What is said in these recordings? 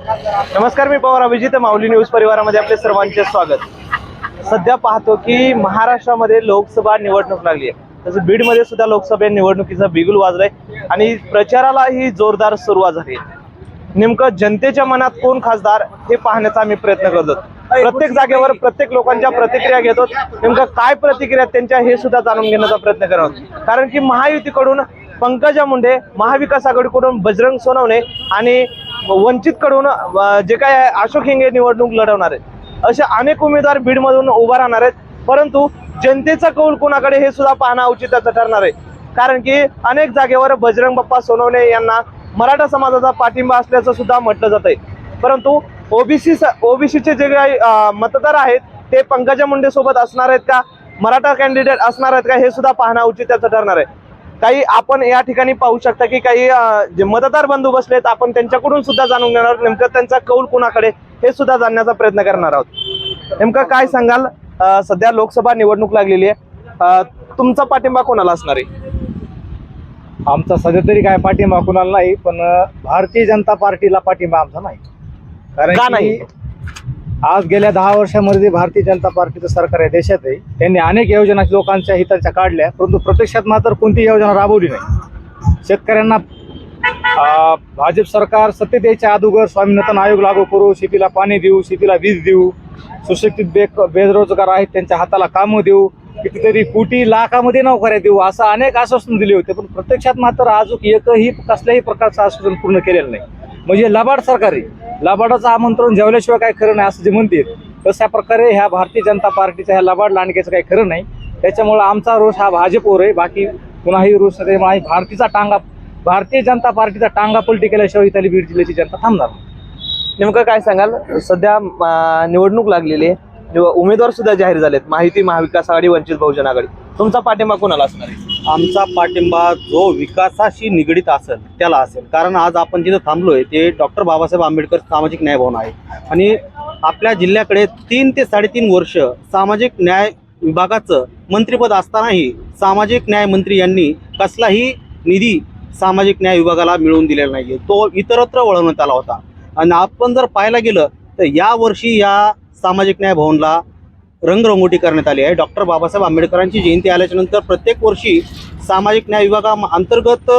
नमस्कार, मी पवार अभिजित, माऊली न्यूज परिवारामध्ये आपले सर्वांचे स्वागत. सध्या पाहतो की महाराष्ट्रामध्ये लोकसभा निवडणूक लागली आहे. तसं बीडमध्ये सुद्धा लोकसभा निवडणुकीचा बिगुल वाजलाय आणि प्रचारालाही जोरदार सुरुवात झाली आहे. नेमकं जनतेच्या मनात कोण खासदार हे पाहण्याचा आम्ही प्रयत्न करतो. प्रत्येक जागेवर प्रत्येक लोकांच्या प्रतिक्रिया घेतो. नेमकं काय प्रतिक्रिया त्यांच्या हे सुद्धा जाणून घेण्याचा प्रयत्न करतो. कारण की महायुतीकडून पंकजा मुंडे, महाविकास आघाडीकडून बजरंग सोनवणे आणि वंचित कडून जे काय अशोक हिंगे निवडणूक लढवणार आहेत, असे अनेक उमेदवार बीडमधून उभा राहणार आहेत. परंतु जनतेचा कौल कोणाकडे हे सुद्धा पाहणं औचित्याचं ठरणार आहे. कारण की अनेक जागेवर बजरंग बाप्पा सोनवणे यांना मराठा समाजाचा पाठिंबा असल्याचं सुद्धा म्हटलं जात आहे. परंतु ओबीसीचे जे काही मतदार आहेत ते पंकजा मुंडे सोबत असणार आहेत का, मराठा कॅन्डिडेट असणार आहेत का, हे सुद्धा पाहणं औचित्याचं ठरणार आहे. काही आपण या ठिकाणी पाहू शकता की काही जे मतदार बंधू बसलेत, आपण त्यांच्याकडून सुद्धा जाणून घेणार, नेमकं त्यांचा कौल कुणाकडे हे सुद्धा जाणण्याचा प्रयत्न करणार आहोत. नेमकं काय सांगाल, सध्या लोकसभा निवडणूक लागलेली आहे, तुमचा पाठिंबा कोणाला असणार आहे? आमचा सध्या तरी काय पाठिंबा कुणाला नाही, पण भारतीय जनता पार्टीला पाठिंबा आमचा नाही. कारण का नाही? आज गेल्या 10 वर्षांमध्ये भारतीय जनता पार्टीचं सरकार आहे देशात आहे. त्यांनी अनेक योजना लोकांच्या हिताच्या काढल्या, परंतु प्रत्यक्षात मात्र कोणतीही योजना राबवली नाही. शेतकऱ्यांना भाजप सरकार सत्तेत यायच्या अगोदर स्वामीनाथन आयोग लागू करू, शेतीला पाणी देऊ, शेतीला वीज देऊ, सुशिक्षित बेरोजगार आहेत त्यांच्या हाताला कामं देऊ, कितीतरी कोटी लाखामध्ये नोकऱ्या देऊ, असं अनेक आश्वासन दिले होते. पण प्रत्यक्षात मात्र अजून एकही कसल्याही प्रकारचं आश्वासन पूर्ण केलेलं नाही. म्हणजे लबाड सरकार आहे. लबाडाचं आमंत्रण जेवल्याशिवाय काही खरं नाही असं जे म्हणते, तशा प्रकारे ह्या भारतीय जनता पार्टीच्या ह्या लबाड लांडग्याचं काही खरं नाही. त्याच्यामुळे आमचा रोष हा भाजपवर आहे, बाकी कुणाही रोष नाही. भारतीय जनता पार्टीचा टांगा पलटी केल्याशिवाय इथली बीड जिल्ह्याची जनता थांबणार नाही. नेमकं काय सांगाल, सध्या निवडणूक लागलेली आहे, उमेदवार सुद्धा जाहीर झालेत, महायुती, महाविकास आघाडी, वंचित बहुजन आघाडी. तुमचा पाठिंबा कोणाला असणार आहे? आमचा पाठिंबा जो विकासाशी निगडीत असेल त्याला असेल. कारण आज आपण जिथं थांबलोय ते डॉक्टर बाबासाहेब आंबेडकर सामाजिक न्याय भवन आहे आणि आपल्या जिल्ह्याकडे 3 ते 3.5 वर्ष सामाजिक न्याय विभागाचं मंत्रिपद असतानाही सामाजिक न्याय मंत्री यांनी कसलाही निधी सामाजिक न्याय विभागाला मिळवून दिलेला नाही. तो इतरत्र वळवण्यात आला होता. आणि आपण जर पाहायला गेलं तर यावर्षी या सामाजिक न्याय भवनला रंगरंगोटी करण्यात आली आहे. डॉक्टर बाबासाहेब आंबेडकरांची जयंती आल्याच्या नंतर प्रत्येक वर्षी सामाजिक न्याय विभागाअंतर्गत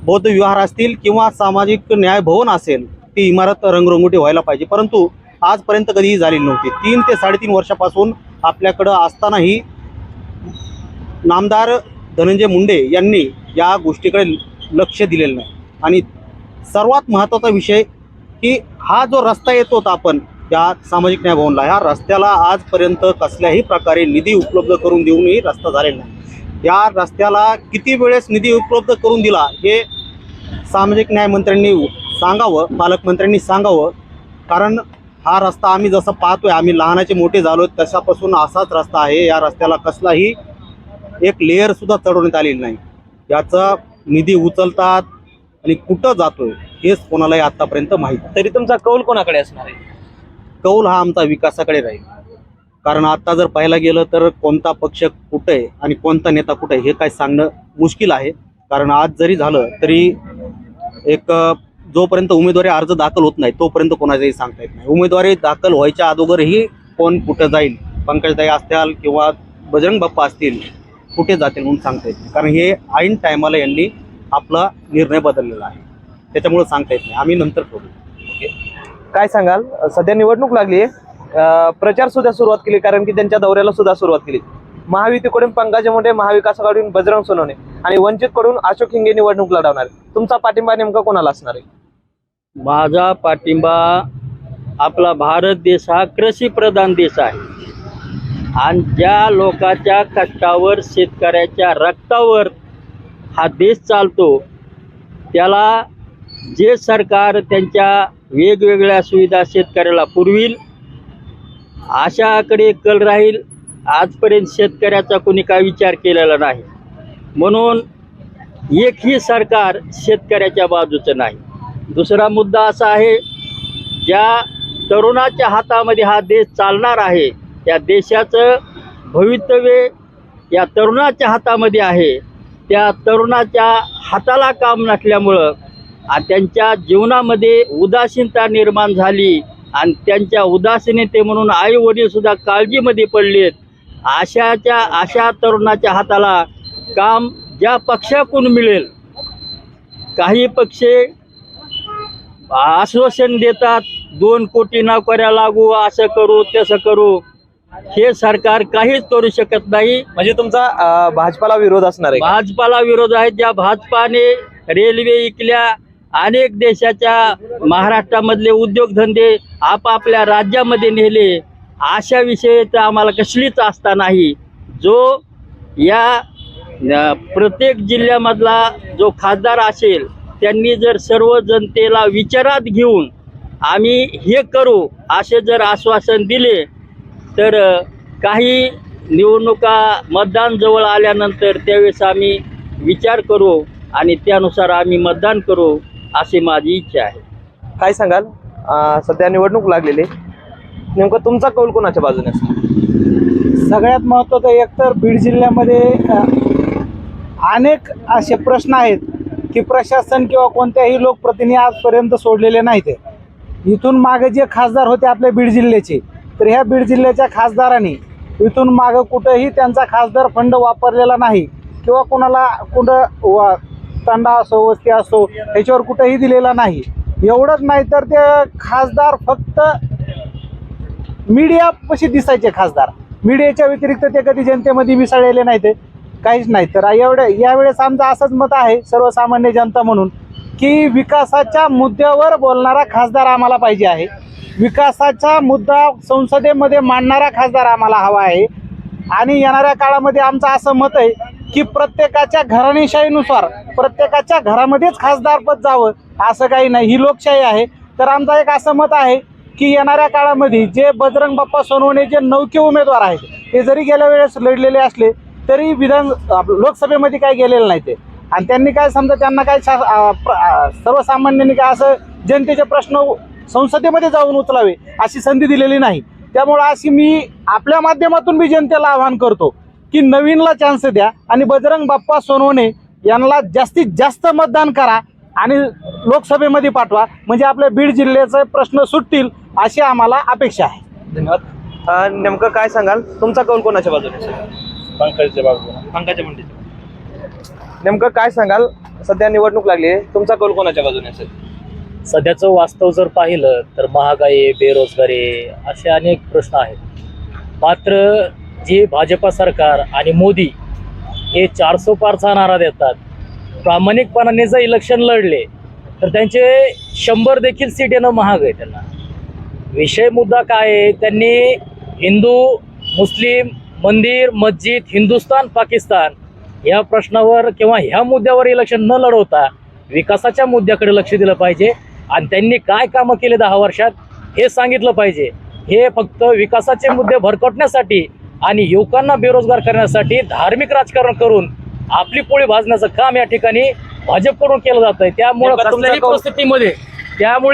बौद्ध विहार असतील किंवा सामाजिक न्याय भवन असेल, ती इमारत रंगरंगोटी व्हायला पाहिजे. परंतु आजपर्यंत कधीही झालेली नव्हती. 3 ते 3.5 वर्षापासून आपल्याकडं असतानाही नामदार धनंजय मुंडे यांनी या गोष्टीकडे लक्ष दिलेलं नाही. आणि सर्वात महत्त्वाचा विषय की हा जो रस्ता येतो होता आपण या सामाजिक न्याय भवनला, ह्या रस्त्याला आजपर्यंत कसल्याही प्रकारे निधी उपलब्ध करून देऊनही रस्ता झालेला नाही. या रस्त्याला किती वेळेस निधी उपलब्ध करून दिला हे सामाजिक न्याय मंत्र्यांनी सांगावं, पालकमंत्र्यांनी सांगावं. कारण हा रस्ता आम्ही जसं पाहतोय, आम्ही लहानाचे मोठे झालो तशापासून असाच रस्ता आहे. या रस्त्याला कसलाही एक लेअर सुद्धा चढवण्यात आलेली नाही. याचा निधी उचलतात आणि कुठं जातोय हेच कोणालाही आतापर्यंत माहीत. तरी तुमचा कौल कोणाकडे असणार आहे? कौल हा आमचा विकासाकडे राहील. कारण आता जर पाहायला गेलं तर कोणता पक्ष कुठं आहे आणि कोणता नेता कुठं आहे हे काय सांगणं मुश्किल आहे. कारण आज जरी झालं तरी एक जोपर्यंत उमेदवारी अर्ज दाखल होत नाही तोपर्यंत कोणाचाही सांगता येत नाही. उमेदवारी दाखल व्हायच्या अगोदरही कोण कुठं जाईल, पंकजताई असतील किंवा बजरंग बाप्पा असतील, कुठे जातील म्हणून सांगता येत नाही. कारण हे ऐन टायमाला यांनी आपला निर्णय बदललेला आहे, त्याच्यामुळे सांगता येत नाही. आम्ही नंतर करू. काय सांगाल, सध्या निवडणूक लागली आहे, प्रचार सुद्धा सुरुवात केली, कारण की त्यांच्या दौऱ्याला सुद्धा सुरुवात केली. महायुतीकडून पंकजा मुंडे, महाविकास आघाडीकडून बजरंग सोनवणे आणि वंचितकडून अशोक हिंगे निवडणूक लढवणार. तुमचा पाठिंबा नेमका कोणाला असणार आहे? माझा पाठिंबा, आपला भारत देश हा कृषीप्रधान देश आहे आणि ज्या लोकांच्या कष्टावर, शेतकऱ्याच्या रक्तावर हा देश चालतो, त्याला जे सरकार त्यांच्या वेगवेगळ्या सुविधा शेतकऱ्याला पुरविल अशाकडे कल राहील. आजपर्यंत शेतकऱ्याचा कोणी काय विचार केलेला नाही, म्हणून एकही सरकार शेतकऱ्याच्या बाजूचं नाही. दुसरा मुद्दा असा आहे, ज्या तरुणाच्या हातामध्ये हा देश चालणार आहे त्या देशाचं भवितव्य या तरुणाच्या हातामध्ये आहे. त्या तरुणाच्या हाताला काम नसल्यामुळं त्यांच्या जीवनामध्ये उदासीनता निर्माण झाली आणि त्यांच्या उदासीनते म्हणून आई वडील सुद्धा काळजीमध्ये पडलेत. अशा तरुणाच्या हाताला काम ज्या पक्षाकडून मिळेल, काही पक्ष आश्वासन देतात 2 कोटी नोकऱ्या लागू, असं करू तसं करू. हे सरकार काहीच करू शकत नाही. म्हणजे तुमचा भाजपाला विरोध असणार आहे? भाजपाला विरोध आहे. ज्या भाजपाने रेल्वे इकल्या, अनेक देशाच्या महाराष्ट्रामधले उद्योगधंदे आपापल्या राज्यामध्ये नेले, अशा विषयीचं आम्हाला कसलीच आस्था नाही. जो या प्रत्येक जिल्ह्यामधला जो खासदार असेल त्यांनी जर सर्व जनतेला विचारात घेऊन आम्ही हे करू असे जर आश्वासन दिले तर काही निवडणुका मतदान जवळ आल्यानंतर त्यावेळेस आम्ही विचार करू आणि त्यानुसार आम्ही मतदान करू अशी माझी इच्छा आहे. काय सांगाल, सध्या निवडणूक लागलेली आहे, नेमकं तुमचा कौल कोणाच्या बाजूने असेल? सगळ्यात महत्त्वाचं एकतर बीड जिल्ह्यामध्ये अनेक असे प्रश्न आहेत की प्रशासन किंवा कोणत्याही लोकप्रतिनिधी आजपर्यंत सोडलेले नाहीत. इथून मागे जे खासदार होते आपल्या बीड जिल्ह्याचे, तर ह्या बीड जिल्ह्याच्या खासदारांनी इथून मागं कुठंही त्यांचा खासदार फंड वापरलेला नाही किंवा कुठं तांडा असो वस्ती असो ह्याच्यावर कुठंही दिलेला नाही. एवढंच नाही तर ते खासदार फक्त मीडियापाशी दिसायचे खासदार, मीडियाच्या व्यतिरिक्त ते कधी जनतेमध्ये मिसळलेले नाहीत, काहीच नाही. तर यावेळेस आमचं असंच मत आहे सर्वसामान्य जनता म्हणून की विकासाच्या मुद्द्यावर बोलणारा खासदार आम्हाला पाहिजे आहे. विकासाचा मुद्दा संसदेमध्ये मांडणारा खासदार आम्हाला हवा आहे. आणि येणाऱ्या काळामध्ये आमचं असं मत आहे की प्रत्येकाच्या घराणेशाहीनुसार प्रत्येकाच्या घरामध्येच खासदारपद जावं असं काही नाही, ही लोकशाही आहे. तर आमचं एक असं मत आहे की येणाऱ्या काळामध्ये जे बजरंग बाप्पा सोनवणे जे नौके उमेदवार आहेत ते जरी गेल्या वेळेस लढलेले असले तरी लोकसभेमध्ये काही गेलेले नाही ते. आणि त्यांनी काय समजा त्यांना काय सर्वसामान्यांनी काय असं जनतेचे प्रश्न संसदेमध्ये जाऊन उचलावे अशी संधी दिलेली नाही. त्यामुळं अशी मी आपल्या माध्यमातून मी जनतेला आवाहन करतो की नवीनला चान्स द्या आणि बजरंग बाप्पा सोनवणे यांना जास्तीत जास्त मतदान करा आणि लोकसभेमध्ये पाठवा, म्हणजे आपल्या बीड जिल्ह्याचे प्रश्न सुटतील अशी आम्हाला अपेक्षा आहे. धन्यवाद. नेमकं काय सांगाल, तुमचा कौल कोणाच्या बाजूने असेल? पंकजा मुंडे. नेमकं काय सांगाल, सध्या निवडणूक लागली आहे, तुमचा कौल कोणाच्या बाजूने असेल? सध्याचं वास्तव जर पाहिलं तर महागाई, बेरोजगारी असे अनेक प्रश्न आहेत. मात्र जे भाजपा सरकार आणि मोदी हे 400 पारचा नारा देतात, प्रामाणिकपणाने जर इलेक्शन लढले तर त्यांचे 100 देखील सीट येणं महाग आहे. त्यांना विषय मुद्दा काय आहे, त्यांनी हिंदू मुस्लिम मंदिर मस्जिद हिंदुस्थान पाकिस्तान या प्रश्नावर किंवा ह्या मुद्द्यावर इलेक्शन न लढवता विकासाच्या मुद्द्याकडे लक्ष दिलं पाहिजे. आणि त्यांनी काय कामं केले 10 वर्षात हे सांगितलं पाहिजे. हे फक्त विकासाचे मुद्दे भरकटण्यासाठी आणि युवकांना बेरोजगार करण्यासाठी धार्मिक राजकारण करून आपली पोळी भाजण्याचं काम या ठिकाणी भाजपकडून केलं जात आहे. त्यामुळे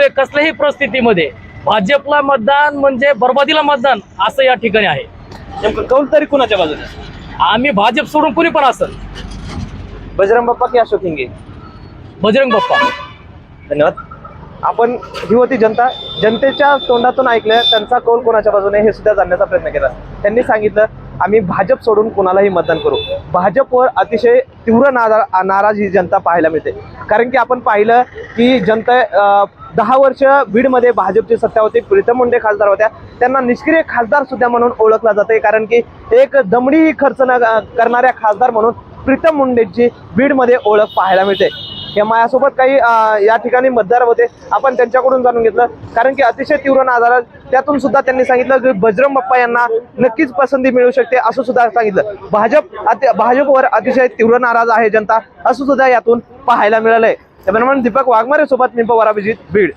कसल्याही परिस्थितीमध्ये भाजपला मतदान म्हणजे बरबादीला मतदान असं या ठिकाणी आहे. नेमकं कौल तरी कुणाच्या बाजूने? आम्ही भाजप सोडून कुणी पण असेल. बजरंग बाप्पा की अशोक हिंगे? बजरंग बाप्पा. धन्यवाद. आपण ही होती जनता, जनतेच्या तोंडातून ऐकलं त्यांचा कौल कोणाच्या बाजूने हे सुद्धा जाणण्याचा प्रयत्न केला. त्यांनी सांगितलं आम्ही भाजप सोडून कोणालाही मतदान करू. भाजपवर अतिशय तीव्र नाराज ही जनता पाहायला मिळते. कारण की आपण पाहिलं की जनता 10 वर्ष बीडमध्ये भाजपची सत्ता होती, प्रीतम मुंडे खासदार होत्या, त्यांना निष्क्रिय खासदार सुद्धा म्हणून ओळखला जाते. कारण की एक दमडी खर्च न करणाऱ्या खासदार म्हणून प्रीतम मुंडेंची बीडमध्ये ओळख पाहायला मिळते. या माझ्यासोबत काही या ठिकाणी मतदार होते, आपण त्यांच्याकडून जाणून घेतलं. कारण की अतिशय तीव्र नाराज, त्यातून सुद्धा त्यांनी सांगितलं की बजरंग बाप्पा यांना नक्कीच पसंती मिळू शकते असं सुद्धा सांगितलं. भाजपवर अतिशय तीव्र नाराज आहे जनता असं सुद्धा यातून पाहायला मिळालंय. त्याप्रमाणे दीपक वाघमारे सोबत मी पवार, अभिजित, बीड.